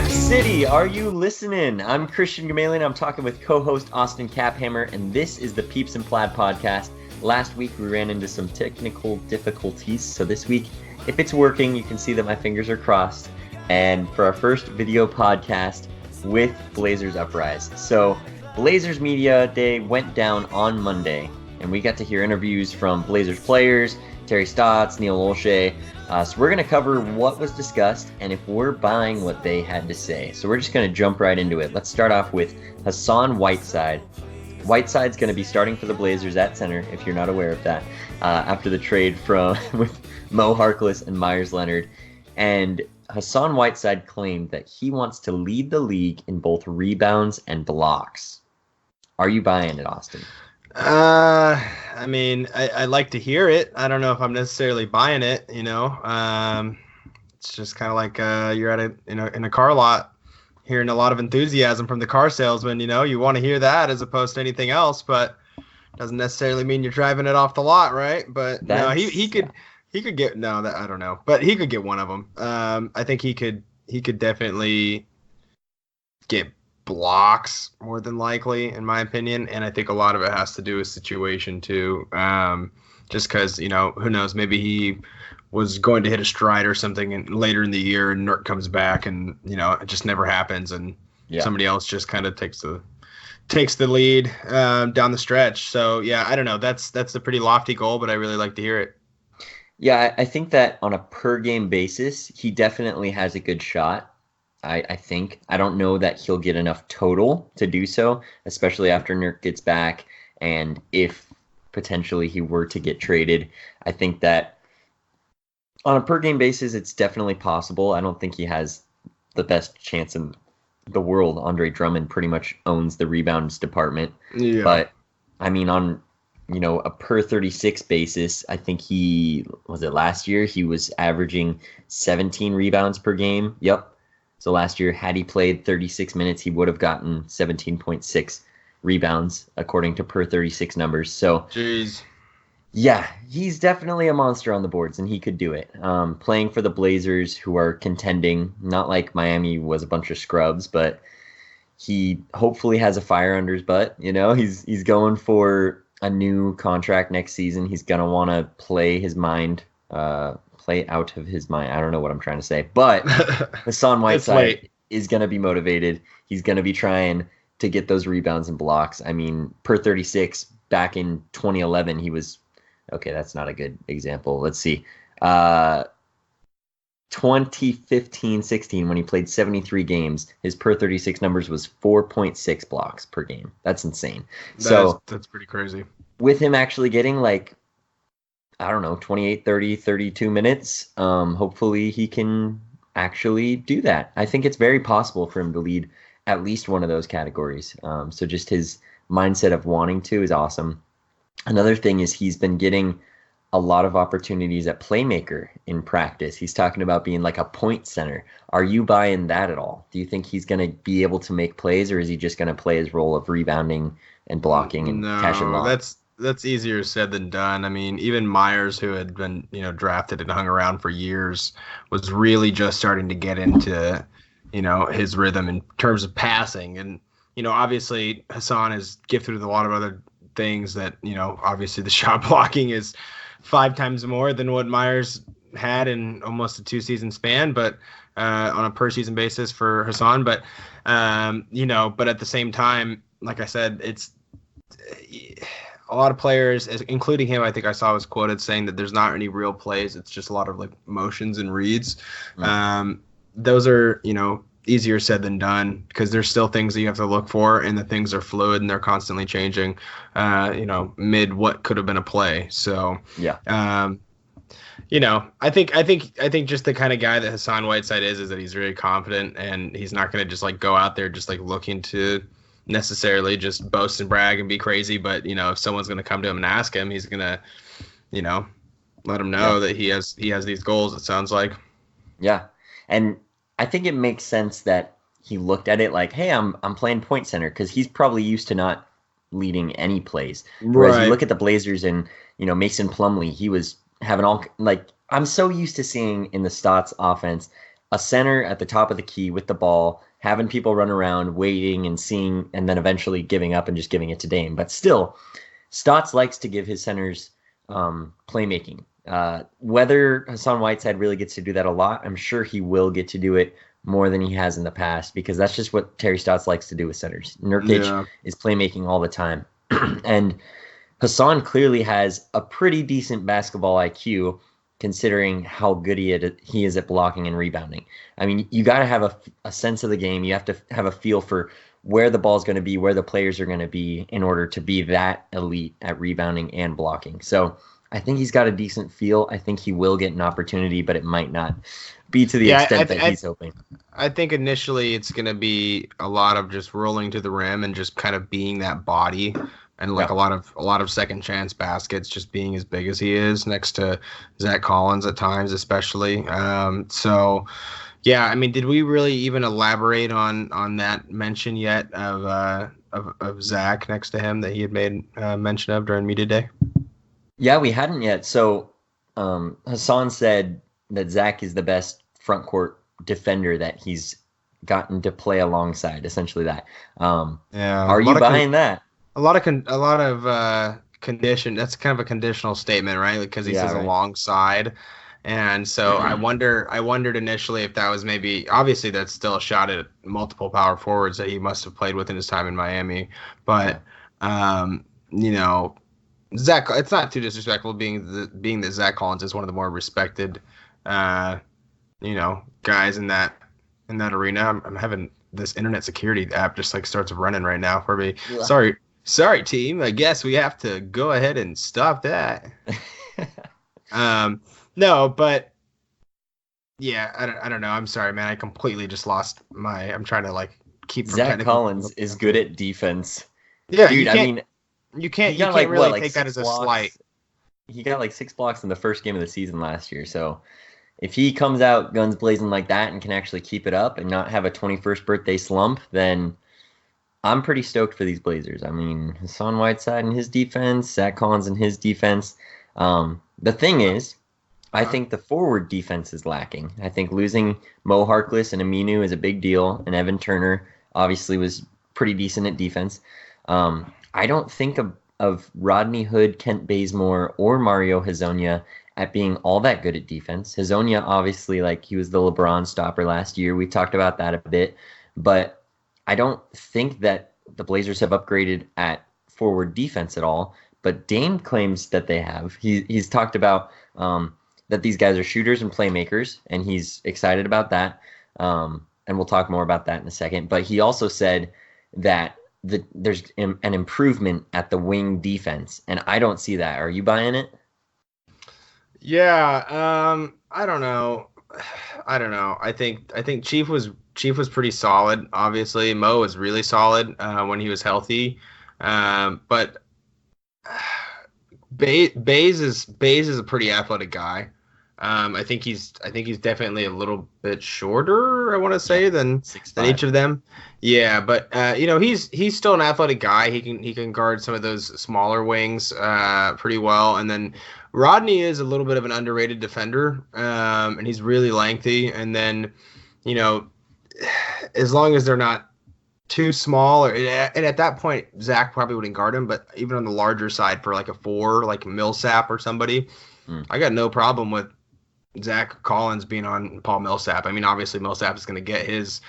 Rip City, are you listening? I'm Christian Gamalian. I'm talking with co-host Austin Caphammer, and this is the Peeps and Plaid podcast. Last week we ran into some technical difficulties, so this week, if it's working, you can see that my fingers are crossed. And for our first video podcast with Blazers Uprise. So Blazers Media Day went down on Monday, and we got to hear interviews from Blazers players, Terry Stotts, Neil Olshey. So we're going to cover what was discussed and if we're buying what they had to say. So we're just going to jump right into it. Let's start off with Hassan Whiteside. Whiteside's going to be starting for the Blazers at center, if you're not aware of that, after the trade with Mo Harkless and Myers Leonard. And Hassan Whiteside claimed that he wants to lead the league in both rebounds and blocks. Are you buying it, Austin? I mean, I like to hear it. I don't know if I'm necessarily buying it, you know. It's just kind of like you're at in a car lot hearing a lot of enthusiasm from the car salesman, you know. You want to hear that as opposed to anything else, but doesn't necessarily mean you're driving it off the lot, right? But no, he could get I don't know, but he could get one of them. I think he could definitely get blocks more than likely, in my opinion, and I think a lot of it has to do with situation too. Just because, you know, who knows, maybe he was going to hit a stride or something and later in the year and Nurk comes back and, you know, it just never happens and somebody else just kind of takes the lead down the stretch. So yeah, I don't know, that's a pretty lofty goal, but I really like to hear it. Yeah, I think that on a per game basis he definitely has a good shot. I think. I don't know that he'll get enough total to do so, especially after Nurk gets back, and if potentially he were to get traded. I think that on a per-game basis, it's definitely possible. I don't think he has the best chance in the world. Andre Drummond pretty much owns the rebounds department. Yeah. But, I mean, on a per 36 basis, I think last year, he was averaging 17 rebounds per game. Yep. So last year, had he played 36 minutes, he would have gotten 17.6 rebounds, according to per 36 numbers. So, jeez. Yeah, he's definitely a monster on the boards, and he could do it. Playing for the Blazers, who are contending, not like Miami was a bunch of scrubs, but he hopefully has a fire under his butt. You know, he's going for a new contract next season. He's going to want to play out of his mind. I don't know what I'm trying to say, but Hassan Whiteside is going to be motivated. He's going to be trying to get those rebounds and blocks. I mean, per 36 back in 2011, he was, okay, that's not a good example. Let's see. 2015-16, when he played 73 games, his per 36 numbers was 4.6 blocks per game. That's insane. That's pretty crazy. With him actually getting 28, 30, 32 minutes. Hopefully he can actually do that. I think it's very possible for him to lead at least one of those categories. So just his mindset of wanting to is awesome. Another thing is he's been getting a lot of opportunities at playmaker in practice. He's talking about being like a point center. Are you buying that at all? Do you think he's going to be able to make plays, or is he just going to play his role of rebounding and blocking and catch and lob? That's easier said than done. I mean, even Myers, who had been, drafted and hung around for years, was really just starting to get into, his rhythm in terms of passing. And, obviously Hassan is gifted with a lot of other things that, obviously the shot blocking is 5 times more than what Myers had in almost a 2-season span, but on a per season basis for Hassan. But, but at the same time, like I said, it's a lot of players, including him, I think I saw was quoted saying that there's not any real plays. It's just a lot of motions and reads. Mm. Those are, easier said than done, because there's still things that you have to look for, and the things are fluid and they're constantly changing, mid what could have been a play. So, yeah. I think just the kind of guy that Hassan Whiteside is that he's very confident, and he's not going to just go out there just looking to necessarily just boast and brag and be crazy. But, if someone's going to come to him and ask him, he's going to, let him know that he has these goals, it sounds like. Yeah. And I think it makes sense that he looked at it like, hey, I'm playing point center, because he's probably used to not leading any plays. Whereas you look at the Blazers and, Mason Plumlee, he was having I'm so used to seeing in the Stotts offense a center at the top of the key with the ball, having people run around, waiting and seeing, and then eventually giving up and just giving it to Dame. But still, Stotts likes to give his centers playmaking. Whether Hassan Whiteside really gets to do that a lot, I'm sure he will get to do it more than he has in the past because that's just what Terry Stotts likes to do with centers. Nurkic is playmaking all the time. And Hassan clearly has a pretty decent basketball IQ considering how good he is at blocking and rebounding. I mean, you got to have a sense of the game. You have to have a feel for where the ball's going to be, where the players are going to be in order to be that elite at rebounding and blocking. So I think he's got a decent feel. I think he will get an opportunity, but it might not be to the extent that he's hoping. I think initially it's going to be a lot of just rolling to the rim and just kind of being that body, and like a lot of second chance baskets, just being as big as he is next to Zach Collins at times, especially. So yeah, I mean, did we really even elaborate on that mention yet of Zach next to him that he had made mention of during media day? Yeah, we hadn't yet. So Hassan said that Zach is the best front court defender that he's gotten to play alongside. Essentially, that. Are you buying that? A lot of condition. That's kind of a conditional statement, right? Because he says alongside, and so I wondered initially if that was maybe. Obviously, that's still a shot at multiple power forwards that he must have played with in his time in Miami, but Zach. It's not too disrespectful being that Zach Collins is one of the more respected, guys in that arena. I'm having this internet security app just like starts running right now for me. Yeah. Sorry, team. I guess we have to go ahead and stop that. No, but yeah, I don't know. I'm sorry, man. I completely just lost I'm trying to like keep. Zach Collins is good at defense. Yeah, dude. You can't really take that as a slight. He got like 6 blocks in the first game of the season last year. So if he comes out guns blazing like that and can actually keep it up and not have a 21st birthday slump, then I'm pretty stoked for these Blazers. I mean, Hassan Whiteside and his defense, Zach Collins and his defense. The thing is, I think the forward defense is lacking. I think losing Mo Harkless and Aminu is a big deal, and Evan Turner obviously was pretty decent at defense. I don't think of Rodney Hood, Kent Bazemore, or Mario Hezonja at being all that good at defense. Hezonja, obviously, like he was the LeBron stopper last year. We talked about that a bit, but I don't think that the Blazers have upgraded at forward defense at all, but Dame claims that they have. He's talked about that these guys are shooters and playmakers, and he's excited about that. And we'll talk more about that in a second. But he also said that there's an improvement at the wing defense, and I don't see that. Are you buying it? Yeah, I don't know. I think Chief was pretty solid. Obviously, Mo was really solid when he was healthy. But Baze is a pretty athletic guy. I think he's definitely a little bit shorter, I want to say, than each of them. Yeah, but he's still an athletic guy. He can guard some of those smaller wings pretty well. And then Rodney is a little bit of an underrated defender, and he's really lengthy. And then, as long as they're not too small, and at that point, Zach probably wouldn't guard him. But even on the larger side, for like a 4, like Millsap or somebody, I got no problem with Zach Collins being on Paul Millsap. I mean, obviously Millsap is going to get his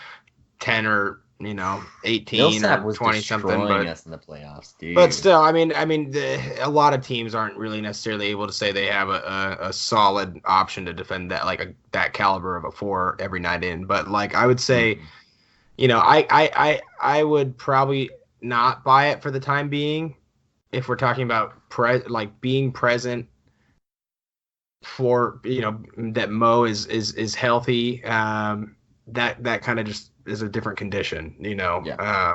10 or 18 Millsap or 20 something, but us in the playoffs, dude. But still, I mean, a lot of teams aren't really necessarily able to say they have a solid option to defend that, like that caliber of a 4 every night in. But like I would say, I would probably not buy it for the time being if we're talking about being present for that Mo is healthy. That kind of just is a different condition. Yeah.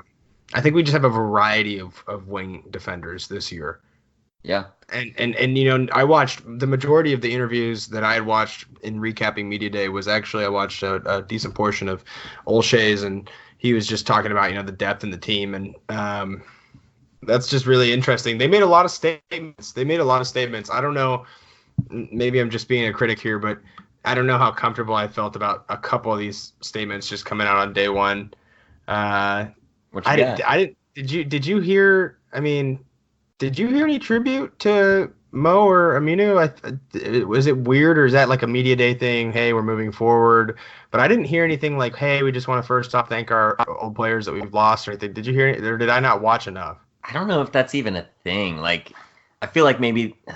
I think we just have a variety of wing defenders this year. Yeah. And I watched the majority of the interviews that I had watched in recapping media day was actually I watched a decent portion of Olshay's, and he was just talking about the depth in the team, and that's just really interesting. They made a lot of statements. I don't know, maybe I'm just being a critic here, but I don't know how comfortable I felt about a couple of these statements just coming out on day one. Uh, What you got? I didn't. Did you hear? I mean, did you hear any tribute to Mo or Aminu? Was it weird, or is that like a media day thing? Hey, we're moving forward. But I didn't hear anything like, hey, we just want to first off thank our old players that we've lost or anything. Did you hear it, or did I not watch enough? I don't know if that's even a thing. Like, I feel like maybe I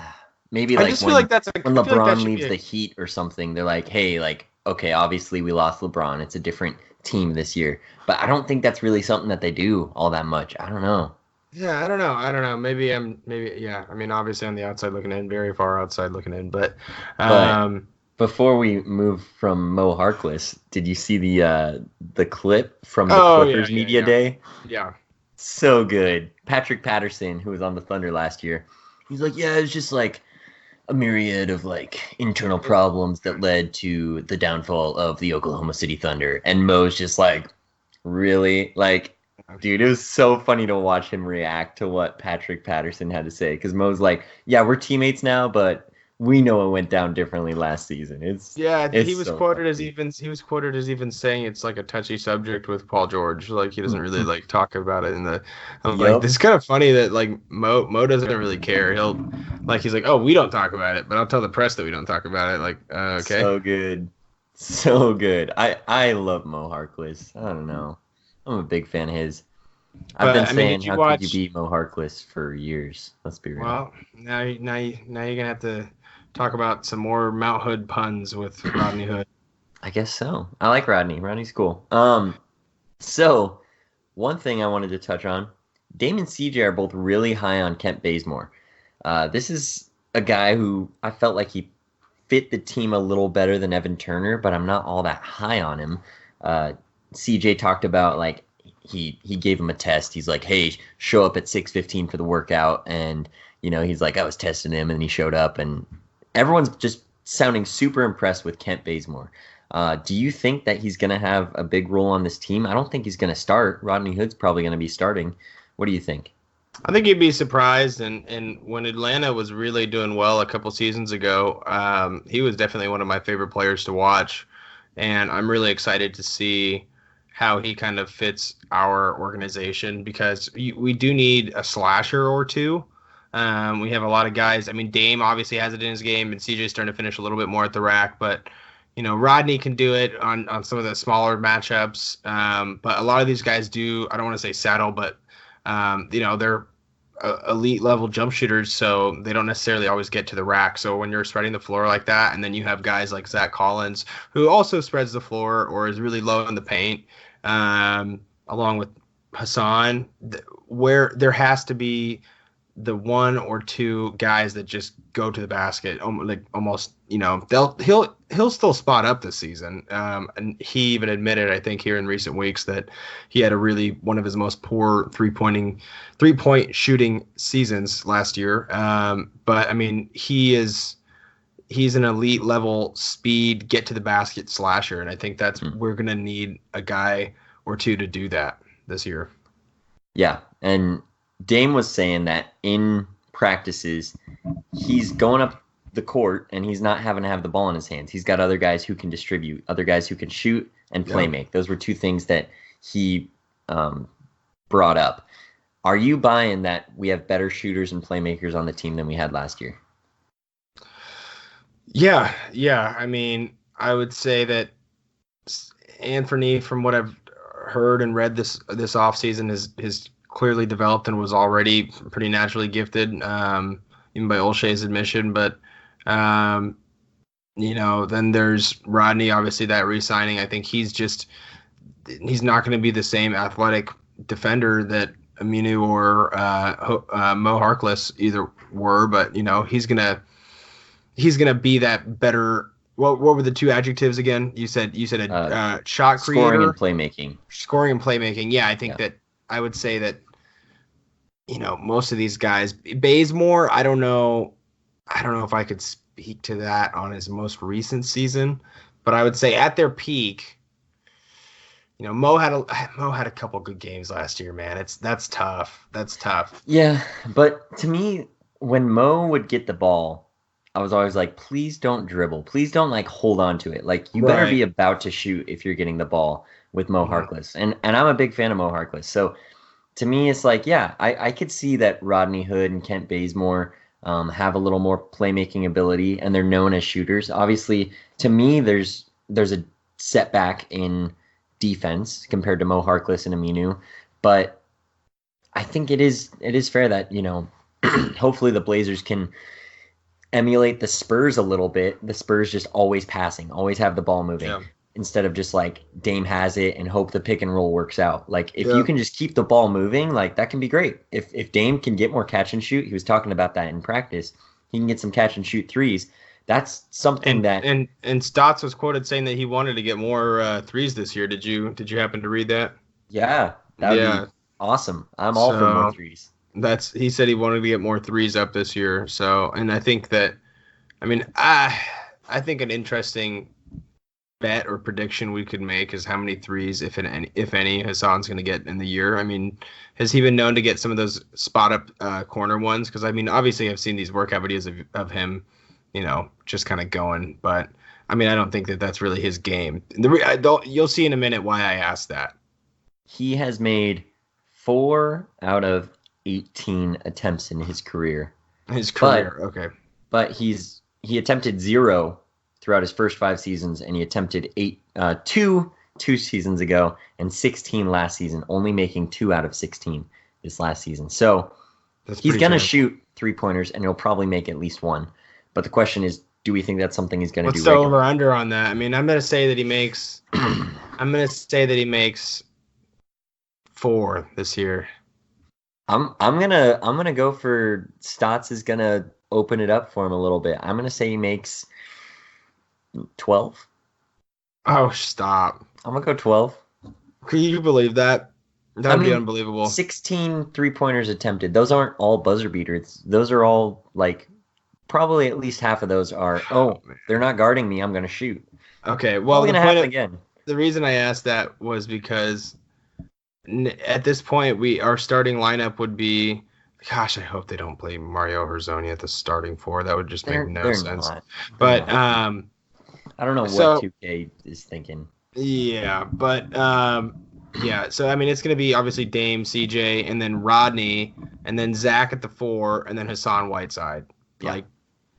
like just feel like when I feel like that LeBron should leaves be the Heat or something, they're like, hey, like, okay, obviously we lost LeBron. It's a different team this year. But I don't think that's really something that they do all that much. I don't know. Yeah, I don't know. I don't know. Maybe yeah. I mean, obviously on the outside looking in, very far outside looking in, but But um before we move from Mo Harkless, did you see the clip from the oh yeah, Clippers yeah, media yeah. day? Yeah. So good. Patrick Patterson, who was on the Thunder last year, he's like, yeah, it's just like a myriad of like internal problems that led to the downfall of the Oklahoma City Thunder. And Mo's just like, really? Like, dude, it was so funny to watch him react to what Patrick Patterson had to say. Because Mo's like, yeah, we're teammates now, but we know it went down differently last season. Yeah, It's so funny. he was quoted as even saying it's like a touchy subject with Paul George. Like he doesn't really Mhm. like talk about it in the I'm like Yup. this is kind of funny that like Mo doesn't really care. He's like, "Oh, we don't talk about it, but I'll tell the press that we don't talk about it." Like, okay. So good. So good. I love Mo Harkless. I don't know. I'm a big fan of his. I've been But I mean, saying, did you how could you watch beat Mo Harkless for years? Let's be real. well, now you're gonna have to talk about some more Mount Hood puns with Rodney Hood. I guess so. I like Rodney. Rodney's cool. So one thing I wanted to touch on, Dame and CJ are both really high on Kent Bazemore. This is a guy who I felt like he fit the team a little better than Evan Turner, but I'm not all that high on him. Uh, CJ talked about like he gave him a test. He's like, hey, show up at 6:15 for the workout, and he's like, I was testing him, and he showed up, and everyone's just sounding super impressed with Kent Bazemore. Do you think that he's going to have a big role on this team? I don't think he's going to start. Rodney Hood's probably going to be starting. What do you think? I think you'd be surprised, and when Atlanta was really doing well a couple seasons ago, he was definitely one of my favorite players to watch, and I'm really excited to see how he kind of fits our organization because we do need a slasher or two. We have a lot of guys. I mean, Dame obviously has it in his game, and CJ's starting to finish a little bit more at the rack, but Rodney can do it on some of the smaller matchups. But a lot of these guys do. I don't want to say settle, but they're elite level jump shooters, so they don't necessarily always get to the rack. So when you're spreading the floor like that, and then you have guys like Zach Collins, who also spreads the floor or is really low in the paint, along with Hassan, where there has to be the one or two guys that just go to the basket, like almost, he'll still spot up this season. And he even admitted, I think, here in recent weeks that he had one of his most poor 3-point shooting seasons last year. But I mean, he's an elite level speed, get to the basket slasher, and I think we're gonna need a guy or two to do that this year. Yeah, and Dame was saying that in practices, he's going up the court and he's not having to have the ball in his hands. He's got other guys who can distribute, other guys who can shoot and play make. Those were two things that he brought up. Are you buying that we have better shooters and playmakers on the team than we had last year? Yeah, yeah. I mean, I would say that Anfernee, from what I've heard and read this offseason, is clearly developed and was already pretty naturally gifted, even by Olshay's admission. But then there's Rodney. Obviously, that re-signing, I think he's not going to be the same athletic defender that Aminu or Mo Harkless either were, but he's gonna be that better. What were the two adjectives again? You said a shot Scoring creator, and playmaking. scoring and playmaking. Yeah, I think that I would say that most of these guys, Bazemore, I don't know if I could speak to that on his most recent season, but I would say at their peak, Mo had a couple good games last year, man. That's tough. That's tough. Yeah, but to me, when Mo would get the ball, I was always like, please don't dribble. Please don't like hold on to it. Like you better Right. be about to shoot if you're getting the ball with Mo Mhm. Harkless. And I'm a big fan of Mo Harkless. So to me, it's like, yeah, I could see that Rodney Hood and Kent Bazemore have a little more playmaking ability, and they're known as shooters. Obviously, to me, there's a setback in defense compared to Mo Harkless and Aminu, but I think it is fair that hopefully the Blazers can emulate the Spurs a little bit. The Spurs just always passing, always have the ball moving Yeah. instead of just like Dame has it and hope the pick and roll works out. Like if you Yeah. can just keep the ball moving, like that can be great. If Dame can get more catch and shoot, he was talking about that in practice. He can get some catch and shoot threes. That's something And that and and Stotts was quoted saying that he wanted to get more threes this year. Did you happen to read that? yeah, that would be Yeah. awesome. I'm all for more So threes. he said he wanted to get more threes up this year. So, and I think that, I mean, I think an interesting bet or prediction we could make is how many threes, if any, Hassan's going to get in the year. I mean, has he been known to get some of those spot up corner ones? Because I mean, obviously, I've seen these workout videos of him, just kind of going. But I mean, I don't think that that's really his game. I don't. You'll see in a minute why I asked that. He has made 4 out of 18 attempts in his career. His But career, okay. but he attempted 0 throughout his first 5 seasons, and he attempted 2 seasons ago and 16 last season, only making 2 out of 16 this last season. So That's he's pretty gonna terrible. shoot 3-pointers, and he'll probably make at least one. But the question is, do we think that's something he's gonna What's do the over regularly? under on that? I mean, I'm gonna say that he makes. I'm gonna say that he makes 4 this year. I'm gonna go for Stotts is gonna open it up for him a little bit. I'm gonna say he makes 12. Oh, stop! I'm gonna go 12. Can you believe that? That I would be mean, unbelievable. 16 3-pointers attempted. Those aren't all buzzer beaters. Those are all like probably at least half of those are, Oh oh, man. they're not guarding me. I'm going to shoot. Okay. Well, Probably the going to point happen of again. the reason I asked that was because at this point we our starting lineup would be. Gosh, I hope they don't play Mario Herzoni at the starting four. That would just make They're no they're sense. not. They're But not. I don't know what so 2K is thinking. yeah, but yeah. So I mean, it's gonna be obviously Dame, CJ, and then Rodney, and then Zach at the 4, and then Hassan Whiteside. Yeah. Like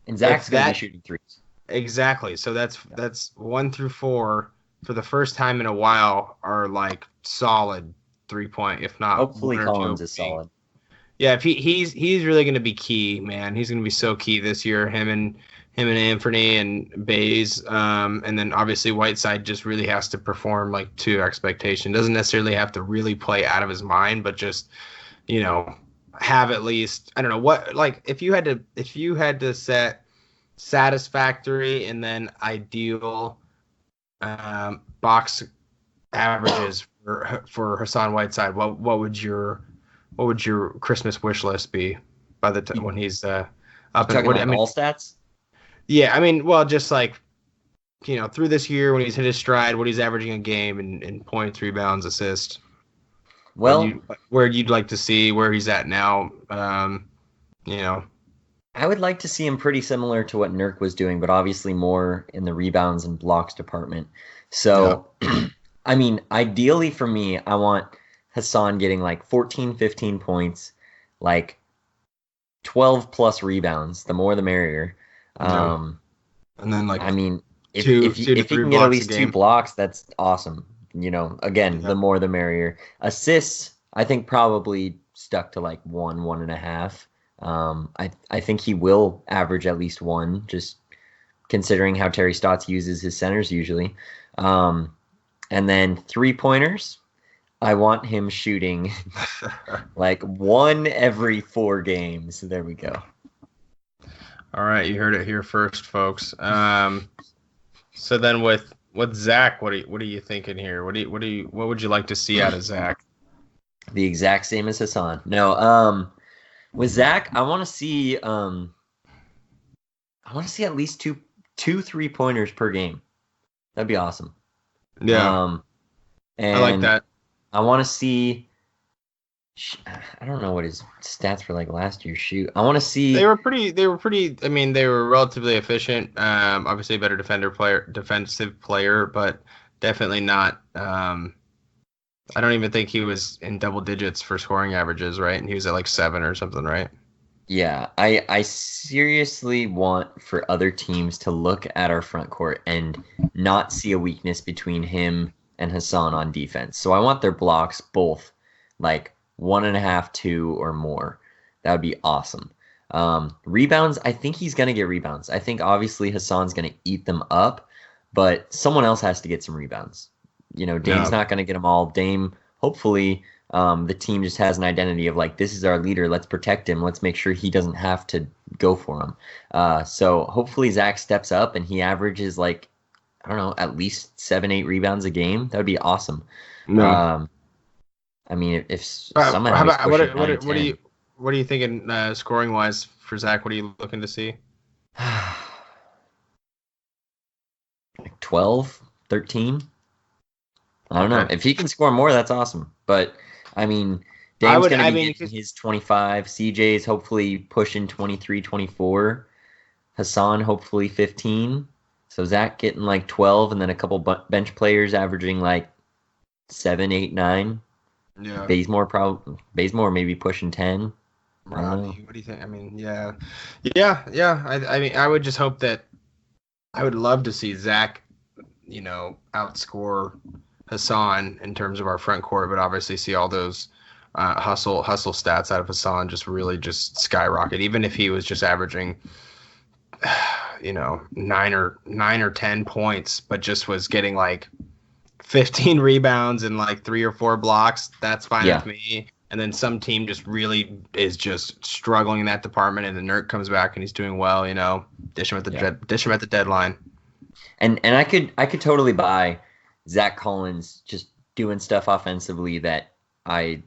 And if Zach's going to be that shooting threes. exactly. So that's Yeah. that's 1 through 4 for the first time in a while are like solid 3-point, if not Hopefully one or two Collins of is being. solid. Yeah, if he's really gonna be key, man. He's gonna be so key this year. Him and Anfernee and Bays, and then obviously Whiteside just really has to perform like to expectation. Doesn't necessarily have to really play out of his mind, but just you know have at least I don't know what like if you had to set satisfactory and then ideal box averages for Hassan Whiteside, what would your Christmas wish list be by the time You, when he's you up and talking what I like mean? all stats? Yeah, I mean, well, just like through this year when he's hit his stride, what he's averaging a game in points, rebounds, assists. Well, Where you'd like to see where he's at now? You know, I would like to see him pretty similar to what Nurk was doing, but obviously more in the rebounds and blocks department. yeah, So, I mean, ideally for me, I want Hassan getting like 14, 15 points, like 12 plus rebounds. The more the merrier. yeah, Um, and then like I mean, if two if he, two to if he three can get at blocks a least 2 game. blocks, that's awesome. Again, Yeah, the more the merrier. Assists, I think probably stuck to like 1.5. I think he will average at least 1, just considering how Terry Stotts uses his centers usually. Um, and then 3-pointers, I want him shooting like 1 every 4 games. There we go. All right, you heard it here first, folks. So then with Zach, what are you thinking here? What would you like to see out of Zach? The exact same as Hassan. No, with Zach, I want to see at least two 3-pointers per game. That'd be awesome. Yeah, Um, I like and that. I want to see I don't know what his stats were like last year. Shoot, I want to see. They were pretty. They were pretty. I mean, they were relatively efficient. Obviously, a better defensive player, but definitely not. I don't even think he was in double digits for scoring averages, right? And he was at like 7 or something, right? Yeah, I seriously want for other teams to look at our front court and not see a weakness between him and Hassan on defense. So I want their blocks both like 1.5, 2, or more. That would be awesome. Rebounds, I think he's gonna get rebounds. I think obviously Hassan's gonna eat them up, but someone else has to get some rebounds. Dame's No, not gonna get them all. Dame, hopefully the team just has an identity of like, this is our leader. Let's protect him. Let's make sure he doesn't have to go for him. So hopefully Zach steps up and he averages like, I don't know, at least 7, 8 rebounds a game. That would be awesome. no. I mean, if How somehow he's about pushing 9, what are you thinking scoring wise for Zach? What are you looking to see? like 12, 13. I don't know. Okay. If he can score more, that's awesome. But I mean, Dame's going to be getting his 25. CJ's hopefully pushing 23, 24. Hassan hopefully 15. So Zach getting like 12, and then a couple bench players averaging like 7, 8, 9. Yeah. Bazemore maybe pushing 10. Robbie, what do you think? I mean, yeah. I mean, I would just hope that I would love to see Zach, outscore Hassan in terms of our front court, but obviously see all those hustle stats out of Hassan just really just skyrocket. Even if he was just averaging, 9 or 10 points, but just was getting like 15 rebounds and like 3 or 4 blocks, that's fine with me. And then some team just really is just struggling in that department, and the Nurk comes back and he's doing well, dish him at the deadline. And I could totally buy Zach Collins just doing stuff offensively that I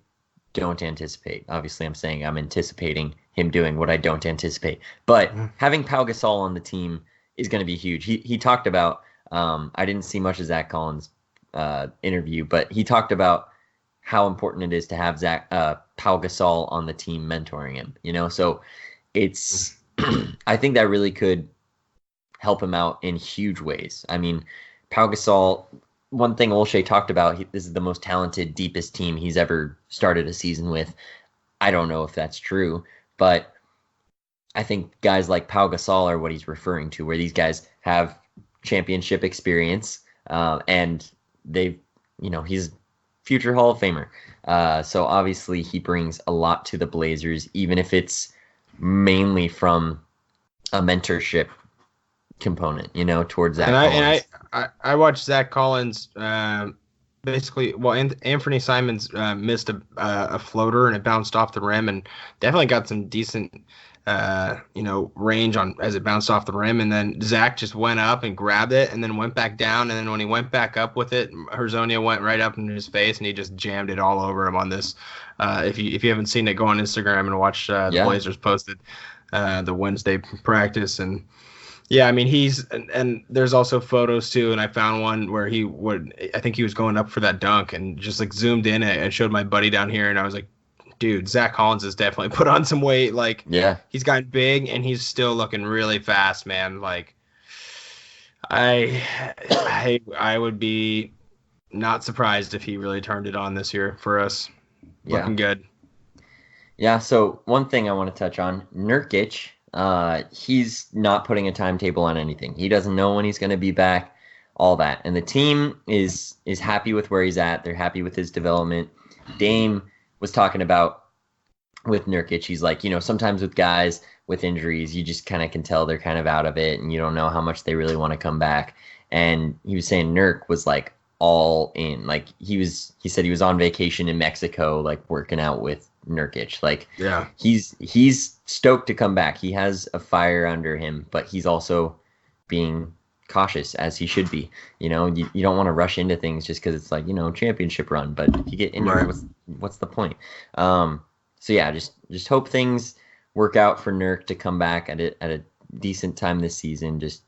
don't anticipate. Obviously, I'm saying I'm anticipating him doing what I don't anticipate. But having Pau Gasol on the team is going to be huge. He talked about I didn't see much of Zach Collins' interview, but he talked about how important it is to have Pau Gasol on the team mentoring him. So it's I think that really could help him out in huge ways. I mean, Pau Gasol, one thing Olshey talked about, this is the most talented, deepest team he's ever started a season with. I don't know if that's true, but I think guys like Pau Gasol are what he's referring to, where these guys have championship experience, and he's future Hall of Famer. So obviously he brings a lot to the Blazers, even if it's mainly from a mentorship component, towards Zach Collins. And I watched Zach Collins basically. Well, Anfernee Simons missed a floater and it bounced off the rim, and definitely got some decent range on as it bounced off the rim. And then Zach just went up and grabbed it, and then went back down. And then when he went back up with it, Herzonia went right up into his face, and he just jammed it all over him on this. If you haven't seen it, go on Instagram and watch the Blazers posted the Wednesday practice. And yeah, I mean, and there's also photos too, and I found one where I think he was going up for that dunk, and just like zoomed in and showed my buddy down here, and I was like, dude, Zach Collins has definitely put on some weight. Like, he's gotten big, and he's still looking really fast, man. Like, I would be not surprised if he really turned it on this year for us. Looking good. Yeah, so one thing I want to touch on, Nurkic. He's not putting a timetable on anything. He doesn't know when he's going to be back, all that. And the team is happy with where he's at. They're happy with his development. Dame was talking about with Nurkic, he's like, sometimes with guys with injuries, you just kind of can tell they're kind of out of it, and you don't know how much they really want to come back. And he was saying Nurk was like all in. Like he said he was on vacation in Mexico, like working out with Nurkic. Like, he's stoked to come back. He has a fire under him, but he's also being cautious, as he should be. You don't want to rush into things just because it's like, championship run. But if you get injured, what's the point? So yeah, just hope things work out for Nurk to come back at a decent time this season. Just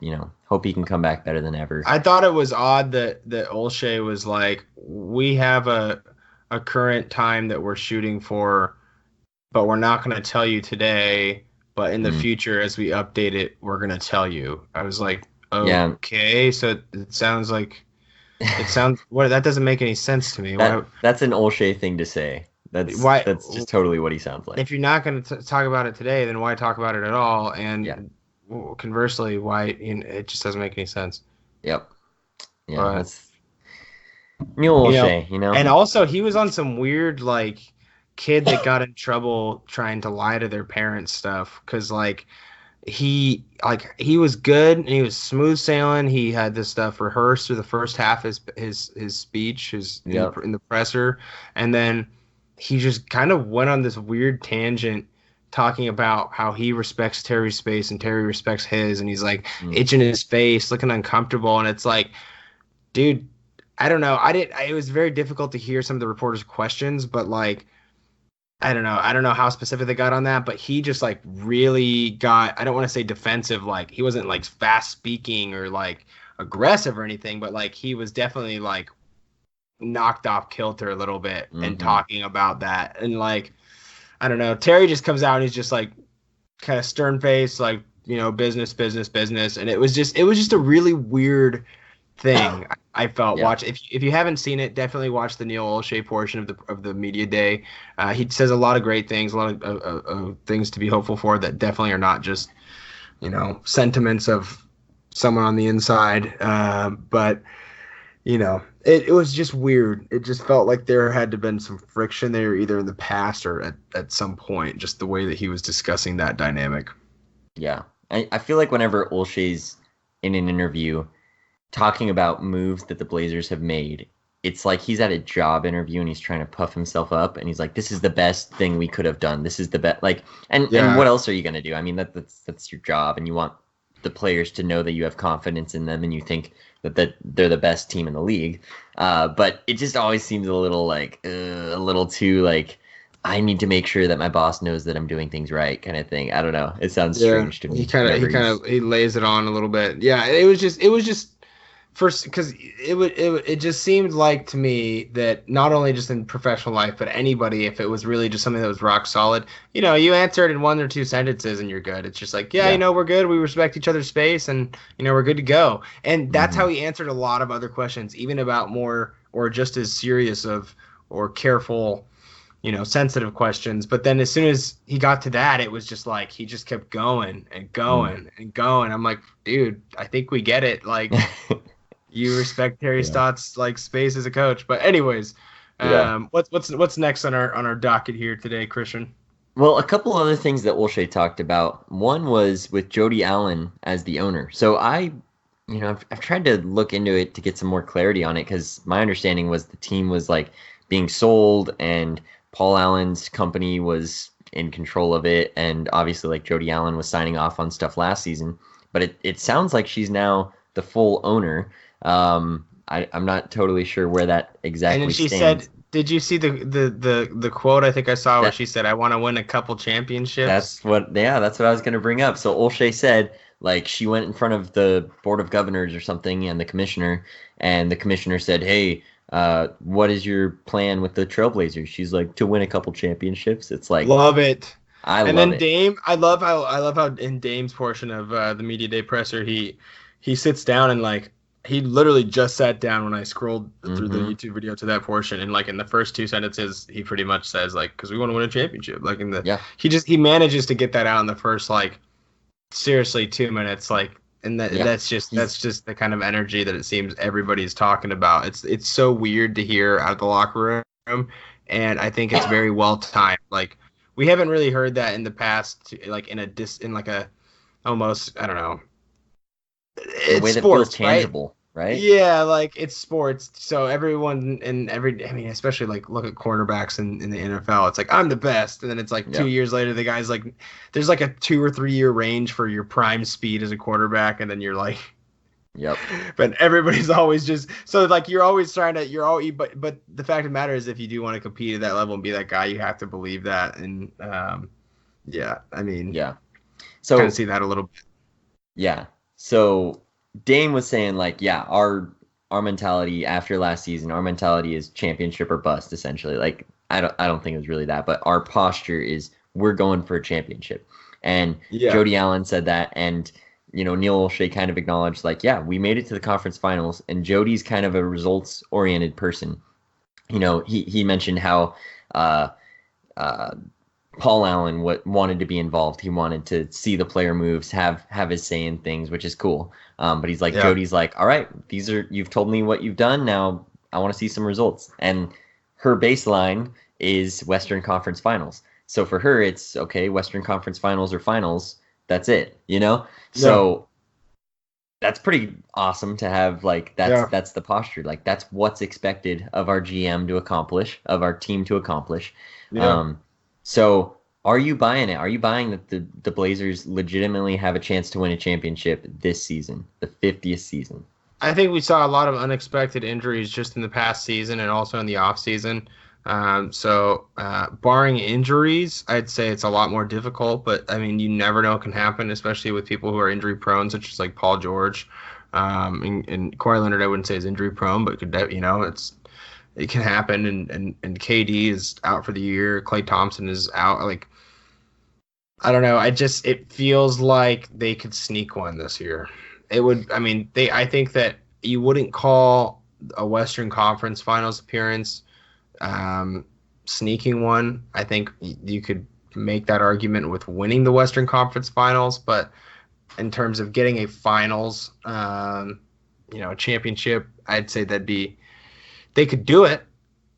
hope he can come back better than ever. I thought it was odd that Olshey was like, we have a a current time that we're shooting for, but we're not going to tell you today. But in the future, as we update it, we're going to tell you. I was like, Yeah. okay, so it sounds like what that doesn't make any sense to me. That's an Olshay thing to say. Why That's just totally what he sounds like. if you're not going to talk about it today, then why talk about it at all? Yeah. And conversely, why it just doesn't make any sense. Yep. Yeah, But that's Neil Olshay, you know? and also he was on some weird like kid that got in trouble trying to lie to their parents stuff because he was good and he was smooth sailing. He had this stuff rehearsed through the first half of his speech, in the presser, and then he just kind of went on this weird tangent talking about how he respects Terry's space and Terry respects his, and he's like itching his face, looking uncomfortable, and it's like, dude, I don't know. It was very difficult to hear some of the reporters' questions, but like, I don't know. I don't know how specific they got on that, but he just like really got, I don't want to say defensive. Like he wasn't like fast speaking or like aggressive or anything, but like he was definitely like knocked off kilter a little bit and talking about that. And like, I don't know. Terry just comes out and he's just like kind of stern faced, like, business, business, business. And it was just a really weird thing. I felt watch if you haven't seen it, definitely watch the Neil Olshay portion of the media day. He says a lot of great things, a lot of things to be hopeful for that definitely are not just sentiments of someone on the inside. But it was just weird. It just felt like there had to have been some friction there, either in the past or at some point. Just the way that he was discussing that dynamic. Yeah, I feel like whenever Olshay's in an interview talking about moves that the Blazers have made, it's like he's at a job interview and he's trying to puff himself up and he's like, this is the best thing we could have done. This is the best, like, and what else are you going to do? I mean, that's your job, and you want the players to know that you have confidence in them and you think that they're the best team in the league. But it just always seems a little like, a little too like, I need to make sure that my boss knows that I'm doing things right, kind of thing. I don't know. It sounds strange to me. He lays it on a little bit. Yeah, it was just first, because it just seemed like to me that not only just in professional life, but anybody, if it was really just something that was rock solid, you answer it in one or two sentences and you're good. It's just like, we're good. We respect each other's space and, we're good to go. And that's how he answered a lot of other questions, even about more or just as serious or careful, sensitive questions. But then as soon as he got to that, it was just like, he just kept going and going and going. I'm like, dude, I think we get it. Like, you respect Terry Stott's like space as a coach. But anyways, what's next on our docket here today, Christian? Well, a couple other things that Olshay talked about. One was with Jody Allen as the owner. So I've tried to look into it to get some more clarity on it, because my understanding was the team was like being sold and Paul Allen's company was in control of it, and obviously like Jody Allen was signing off on stuff last season. But it sounds like she's now the full owner. I'm not totally sure where that exactly stands. And she said, did you see the quote I think I saw where she said, I want to win a couple championships? That's what I was going to bring up. So Olshay said, like, she went in front of the board of governors or something and the commissioner said, hey, what is your plan with the Trailblazers? She's like, to win a couple championships. It's like, love it. I love it. Dame, I love how in Dame's portion of the media day presser, he sits down and like, he literally just sat down when I scrolled through the YouTube video to that portion, and like in the first two sentences, he pretty much says like, because we want to win a championship. Like he manages to get that out in the first like seriously 2 minutes, like, and that's just the kind of energy that it seems everybody's talking about. It's so weird to hear out of the locker room, and I think it's very well timed. Like, we haven't really heard that in the past, like in like a almost, I don't know. It's the way that sports, feels tangible, right? Yeah, like it's sports. So everyone especially like look at quarterbacks in the NFL. It's like, I'm the best, and then it's like 2 years later, the guy's like, there's like a 2 or 3 year range for your prime speed as a quarterback, and then you're like, yep. But everybody's always just so like you're always trying to but the fact of the matter is, if you do want to compete at that level and be that guy, you have to believe that, and so kind of see that a little bit. Yeah. So Dame was saying like, our our mentality after last season, our mentality is championship or bust, essentially. Like, I don't think it was really that, but our posture is we're going for a championship. And Yeah. Jody Allen said that, and Neil Olshey kind of acknowledged, like, yeah, we made it to the conference finals, and Jody's kind of a results-oriented person. He mentioned how uh, uh, Paul Allen wanted to be involved. He wanted to see the player moves, have his say in things, which is cool. But he's like, Yeah. Jody's like, all right, you've told me what you've done. Now I want to see some results. And her baseline is Western Conference Finals. So for her, it's okay, Western Conference Finals or finals. That's it, So that's pretty awesome to have. Like, that's the posture. Like, that's what's expected of our GM to accomplish, of our team to accomplish. Yeah. So are you buying it? Are you buying that the Blazers legitimately have a chance to win a championship this season, the 50th season? I think we saw a lot of unexpected injuries just in the past season and also in the off season. So barring injuries, I'd say it's a lot more difficult. But I mean, you never know what can happen, especially with people who are injury prone, such as like Paul George, and Kawhi Leonard. I wouldn't say is injury prone, but it can happen. And KD is out for the year. Klay Thompson is out. Like, I don't know. It feels like they could sneak one this year. It would. I mean, I think that you wouldn't call a Western Conference Finals appearance sneaking one. I think you could make that argument with winning the Western Conference Finals, but in terms of getting a finals, a championship, I'd say they could do it.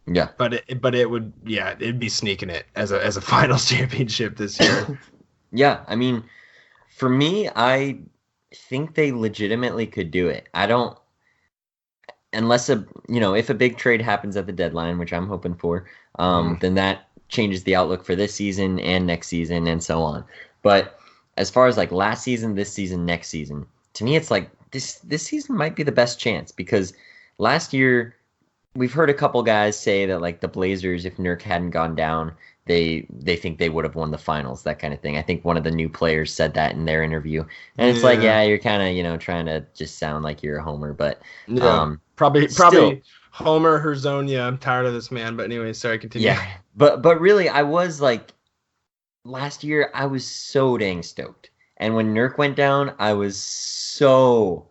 Yeah. But it'd be sneaking it as a finals championship this year. Yeah, I mean, for me, I think they legitimately could do it. I don't, unless if a big trade happens at the deadline, which I'm hoping for, then that changes the outlook for this season and next season and so on. But as far as like last season, this season, next season, to me, it's like this season might be the best chance, because last year we've heard a couple guys say that, like, the Blazers, if Nurk hadn't gone down, they think they would have won the finals, that kind of thing. I think one of the new players said that in their interview, and it's like, yeah, you're kind of trying to just sound like you're a homer, but probably still, Homer Herzonia. I'm tired of this man, but anyway, sorry, continue. yeah, but really, I was like, last year I was so dang stoked, and when Nurk went down, I was so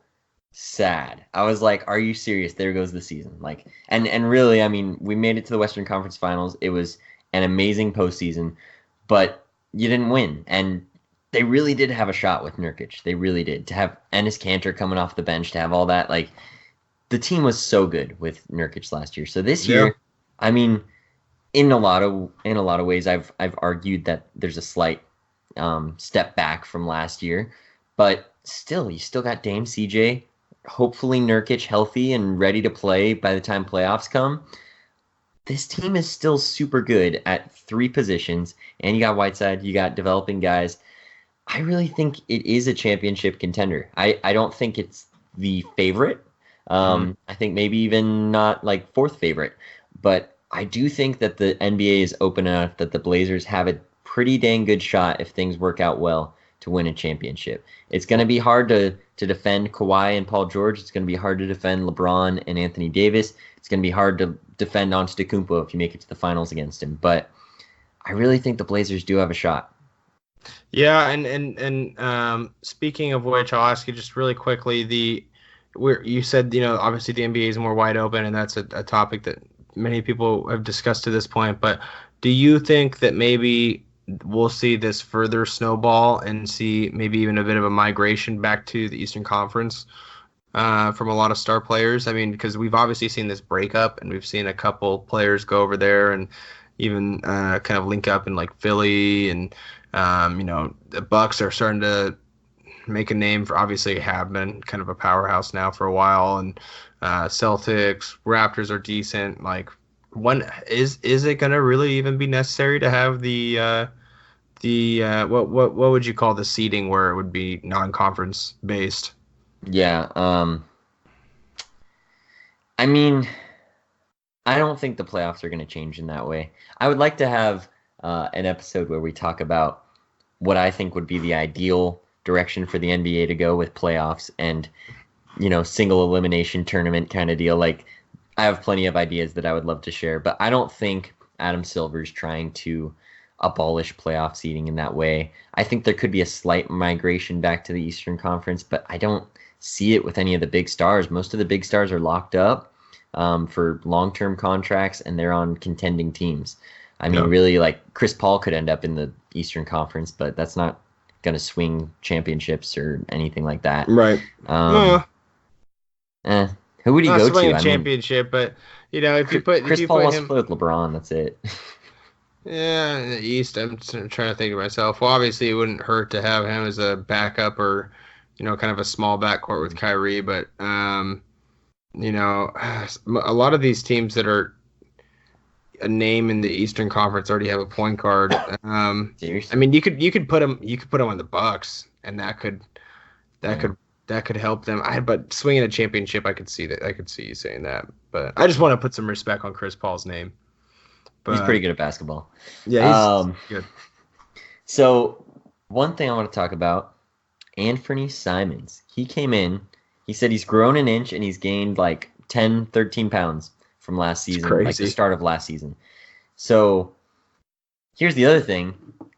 sad. I was like, are you serious? There goes the season. Like, and really, I mean, we made it to the Western Conference Finals. It was an amazing postseason, but you didn't win. And they really did have a shot with Nurkic. They really did. To have Enes Kanter coming off the bench, to have all that, like, the team was so good with Nurkic last year. So this year, I mean, in a lot of ways, I've argued that there's a slight step back from last year, but still, you still got Dame CJ. Hopefully Nurkic healthy and ready to play by the time playoffs come. This team is still super good at three positions, and you got Whiteside, you got developing guys. I really think it is a championship contender. I don't think it's the favorite. I think maybe even not like fourth favorite, but I do think that the NBA is open enough that the Blazers have a pretty dang good shot, if things work out well, to win a championship. It's going to be hard to defend Kawhi and Paul George. It's going to be hard to defend LeBron and Anthony Davis. It's going to be hard to defend Antetokounmpo if you make it to the finals against him. But I really think the Blazers do have a shot. Yeah, and speaking of which, I'll ask you just really quickly, you said, obviously the NBA is more wide open, and that's a topic that many people have discussed to this point. But do you think that maybe we'll see this further snowball and see maybe even a bit of a migration back to the Eastern Conference from a lot of star players? I mean, because we've obviously seen this breakup, and we've seen a couple players go over there and even kind of link up in like Philly, and the Bucks are starting to make a name for, obviously have been kind of a powerhouse now for a while, and Celtics, Raptors are decent. Like, when is it gonna really even be necessary to have the what would you call the seeding where it would be non-conference based? Yeah, I mean, I don't think the playoffs are going to change in that way. I would like to have an episode where we talk about what I think would be the ideal direction for the NBA to go with playoffs, and single elimination tournament kind of deal. Like, I have plenty of ideas that I would love to share, but I don't think Adam Silver's trying to abolish playoff seeding in that way. I think there could be a slight migration back to the Eastern Conference, but I don't see it with any of the big stars. Most of the big stars are locked up for long-term contracts, and they're on contending teams. I mean, really, like Chris Paul could end up in the Eastern Conference, but that's not going to swing championships or anything like that. Right. Who would he go to? A championship, but if you put Chris Paul wants to play with LeBron, that's it. Yeah, in the East, I'm trying to think to myself. Well, obviously, it wouldn't hurt to have him as a backup or, kind of a small backcourt with Kyrie. But, a lot of these teams that are a name in the Eastern Conference already have a point guard. Seriously? I mean, you could put him on the Bucks, and that could help them. But swinging a championship, I could see that. I could see you saying that. But I just want to put some respect on Chris Paul's name. But, he's pretty good at basketball. Yeah, he's good. So one thing I want to talk about, Anfernee Simons. He came in. He said he's grown an inch and he's gained like 10, 13 pounds from last season, like the start of last season. So here's the other thing.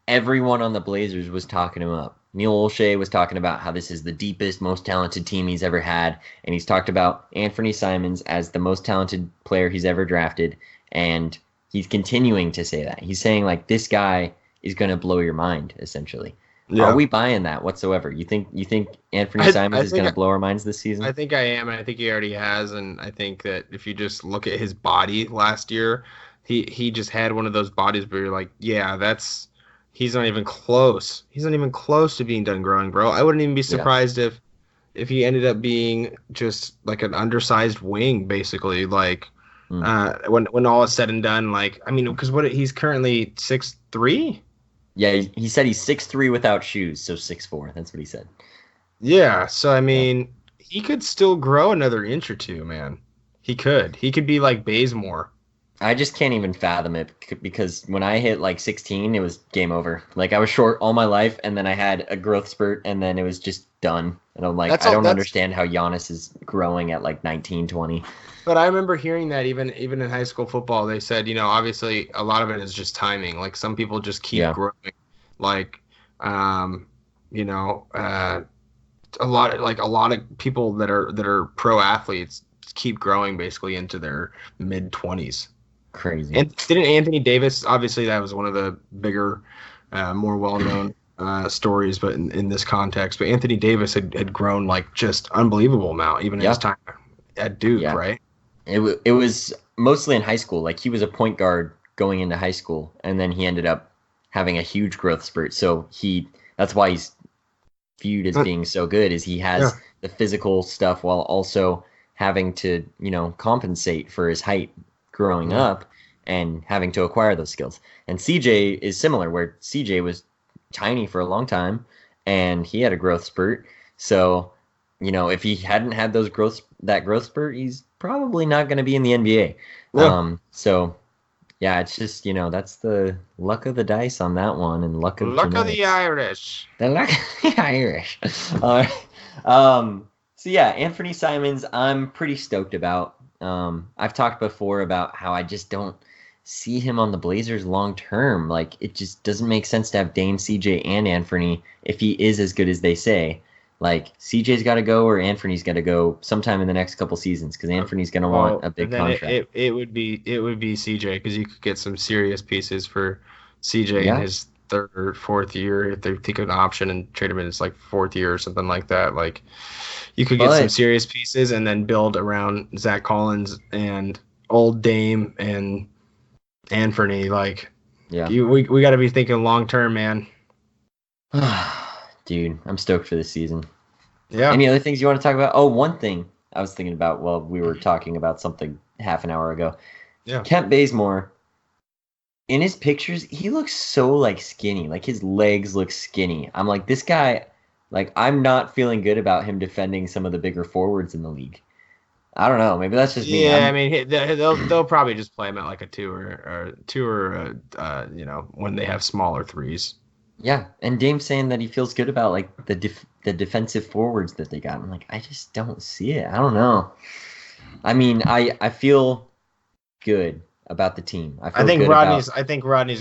Everyone on the Blazers was talking him up. Neil Olshey was talking about how this is the deepest, most talented team he's ever had. And he's talked about Anfernee Simons as the most talented player he's ever drafted. And he's continuing to say that. He's saying, like, this guy is going to blow your mind, essentially. Yeah. Are we buying that whatsoever? You think Anfernee Simons is going to blow our minds this season? I think I am, and I think he already has. And I think that if you just look at his body last year, he just had one of those bodies where you're like, yeah, he's not even close. He's not even close to being done growing, bro. I wouldn't even be surprised if he ended up being just like an undersized wing, basically, like. When all is said and done, like, I mean, because he's currently 6'3"? Yeah, he said he's 6'3" without shoes, so 6'4". That's what he said. Yeah, so I mean, he could still grow another inch or two, man. He could be like Bazemore. I just can't even fathom it because when I hit like 16, it was game over. Like, I was short all my life, and then I had a growth spurt, and then it was just done. And I'm like, I don't understand how Giannis is growing at like 19, 20. But I remember hearing that even in high school football, they said, obviously a lot of it is just timing. Like, some people just keep growing. Like, a lot of people that are pro athletes keep growing basically into their mid-20s. Crazy. And didn't Anthony Davis? Obviously, that was one of the bigger, more well-known stories, but in this context. But Anthony Davis had grown like just unbelievable amount, even in his time at Duke, right? It was mostly in high school. Like, he was a point guard going into high school, and then he ended up having a huge growth spurt. So that's why he's viewed as being so good, is he has the physical stuff while also having to, compensate for his height growing up and having to acquire those skills. And CJ is similar, where CJ was tiny for a long time and he had a growth spurt. So, if he hadn't had that growth spurt, he's probably not going to be in the NBA. Yeah. It's just, that's the luck of the dice on that one, and luck of the Irish. The luck of the Irish. All right. Anfernee Simons, I'm pretty stoked about. I've talked before about how I just don't see him on the Blazers long term. Like, it just doesn't make sense to have Dame, CJ, and Anfernee if he is as good as they say. Like, CJ's got to go or Anfernee's got to go sometime in the next couple seasons, because Anfernee's going to want a big contract. It would be CJ, because you could get some serious pieces for CJ in his third or fourth year if they take an option and trade him in his like fourth year or something like that. Like, you could get some serious pieces and then build around Zach Collins and old Dame and Anfernee. Like, we got to be thinking long term, man. Dude, I'm stoked for this season. Yeah. Any other things you want to talk about? Oh, one thing I was thinking about while we were talking about something half an hour ago. Yeah. Kent Bazemore, in his pictures, he looks so like skinny. Like, his legs look skinny. I'm like, this guy, like, I'm not feeling good about him defending some of the bigger forwards in the league. I don't know. Maybe that's just me. Yeah, I mean, they'll probably just play him at like a two or when they have smaller threes. Yeah, and Dame's saying that he feels good about like the the defensive forwards that they got. I'm like, I just don't see it. I don't know. I mean, I feel good about the team. I think Rodney's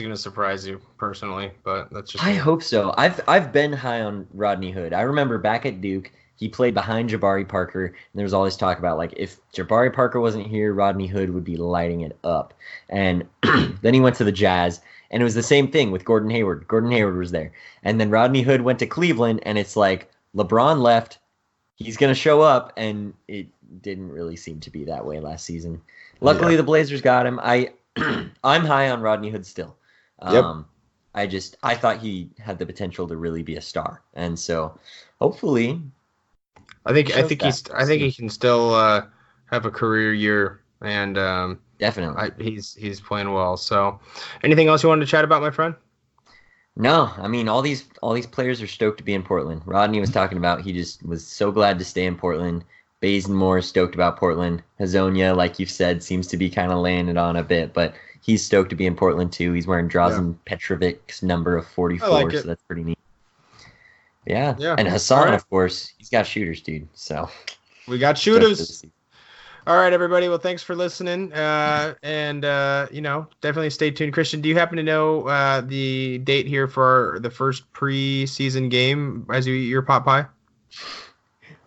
going to surprise you personally, but that's just. I hope so. I've been high on Rodney Hood. I remember back at Duke, he played behind Jabari Parker, and there was all this talk about like if Jabari Parker wasn't here, Rodney Hood would be lighting it up. And then he went to the Jazz, and it was the same thing with Gordon Hayward. Gordon Hayward was there, and then Rodney Hood went to Cleveland, and it's like LeBron left, he's gonna show up, and it didn't really seem to be that way last season. Luckily, the Blazers got him. I'm high on Rodney Hood still. I thought he had the potential to really be a star, and so hopefully, I think he can still have a career year, and definitely he's playing well. So, anything else you wanted to chat about, my friend? No, I mean all these players are stoked to be in Portland. Rodney was talking about he just was so glad to stay in Portland. Bazemore stoked about Portland. Hazonia, like you've said, seems to be kind of laying it on a bit, but he's stoked to be in Portland too. He's wearing Drazen Petrovic's number of 44, so that's pretty neat. Yeah. And Hassan, of course, he's got shooters, dude. So we got shooters. All right, everybody. Well, thanks for listening. And definitely stay tuned. Christian, do you happen to know the date here for the first preseason game as you eat your pot pie?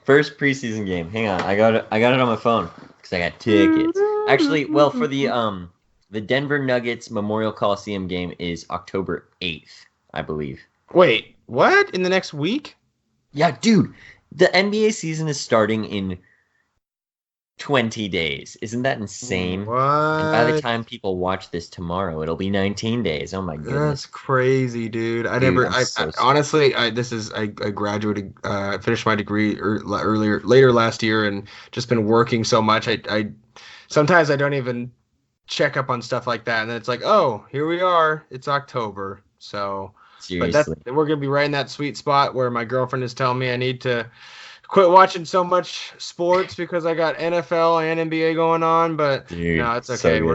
First preseason game. Hang on, I got it on my phone because I got tickets. Actually, well, for the Denver Nuggets Memorial Coliseum game is October 8th, I believe. Wait, what? In the next week? Yeah, dude. The NBA season is starting in 20 days. Isn't that insane? What? And by the time people watch this tomorrow, it'll be 19 days. Oh my goodness. That's crazy, dude. I graduated, finished my degree later last year, and just been working so much. I sometimes I don't even check up on stuff like that, and then it's like, oh, here we are. It's October. So, seriously. But we're gonna be right in that sweet spot where my girlfriend is telling me I need to quit watching so much sports because I got NFL and NBA going on, but dude, no, it's okay. So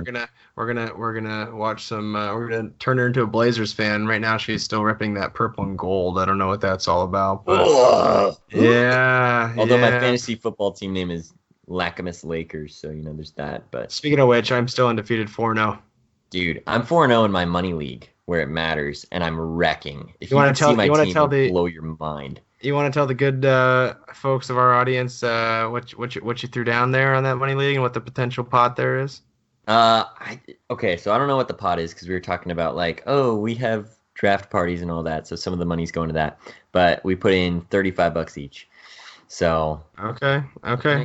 we're gonna watch some. We're gonna turn her into a Blazers fan. Right now, she's still ripping that purple and gold. I don't know what that's all about. But yeah. Although my fantasy football team name is Lackamus Lakers, so there's that. But speaking of which, I'm still undefeated 4-0. Dude, I'm 4-0 in my money league where it matters, and I'm wrecking. If you want to see my team, it'll blow your mind. You want to tell the good folks of our audience what you threw down there on that money league and what the potential pot there is? Okay, so I don't know what the pot is because we were talking about like, oh, we have draft parties and all that, so some of the money's going to that. But we put in $35 each. So okay,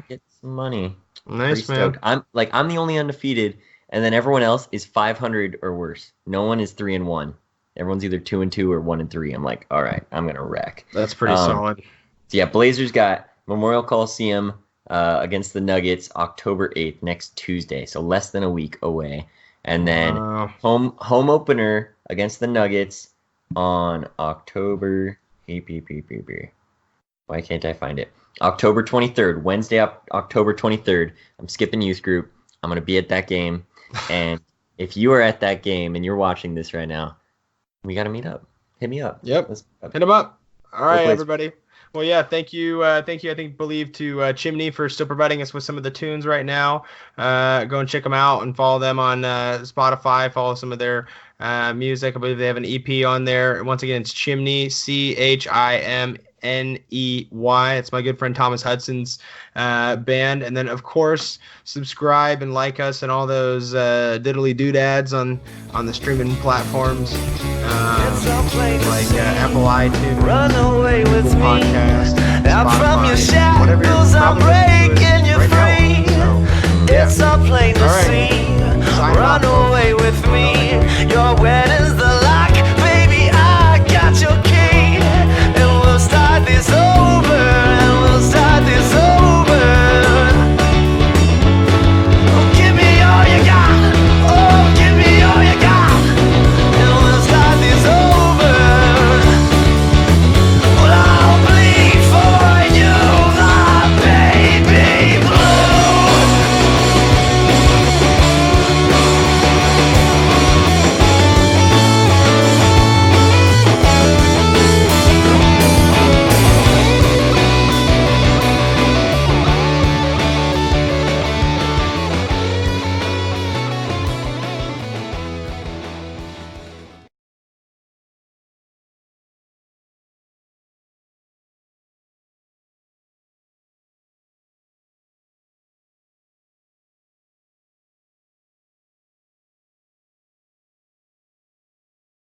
get some money. Nice, man. I'm the only undefeated, and then everyone else is 500 or worse. No one is 3-1. Everyone's either 2-2 or 1-3. I'm like, all right, I'm gonna wreck. That's pretty solid. So yeah, Blazers got Memorial Coliseum against the Nuggets October 8th, next Tuesday. So less than a week away, and then home opener against the Nuggets on October. Why can't I find it? October 23rd, Wednesday, October 23rd. I'm skipping youth group. I'm gonna be at that game, and if you are at that game and you're watching this right now, we got to meet up. Hit me up. Yep. Hit him up. All right, everybody. Well, yeah, thank you. I believe to Chimney for still providing us with some of the tunes right now. Go and check them out and follow them on Spotify. Follow some of their music. I believe they have an EP on there. Once again, it's Chimney, CHIMNEY. It's my good friend Thomas Hudson's band. And then, of course, subscribe and like us and all those diddly doodads on the streaming platforms like Apple iTunes, Run away with Google Podcast, out from your Spotify, whatever shackles, I'm breaking you free. right now. So, yeah. It's all plain to All right. see.